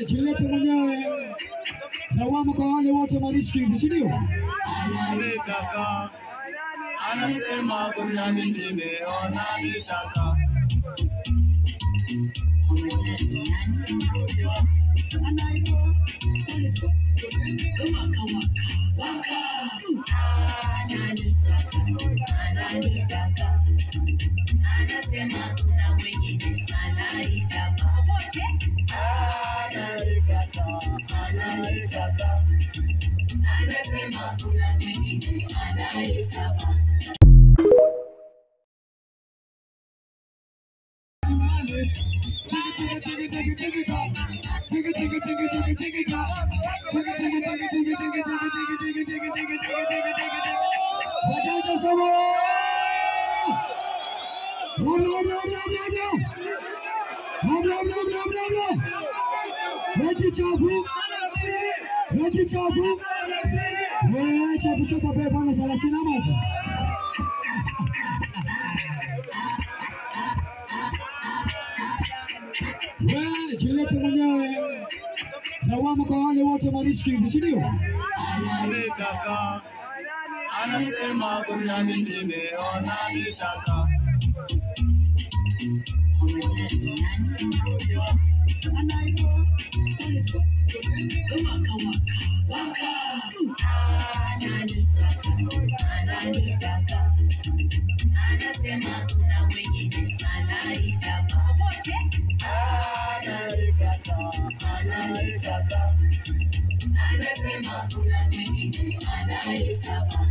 Jilete mwenyewe lawama kwa wale wote mariski hivi, si ndio? Ananitaka, anasema kuna nimeona nitaka. Anasema kuna mwingine anaichapa. Anasema kuna mwingine anaichapa. Jilete mwenyewe lawama kwa wale wote mariski hivi, si ndio? Ananitaka, anasema kuna nimeona nitaka. Anasema kuna mwingine anaichapa. Anasema kuna mwingine anaichapa.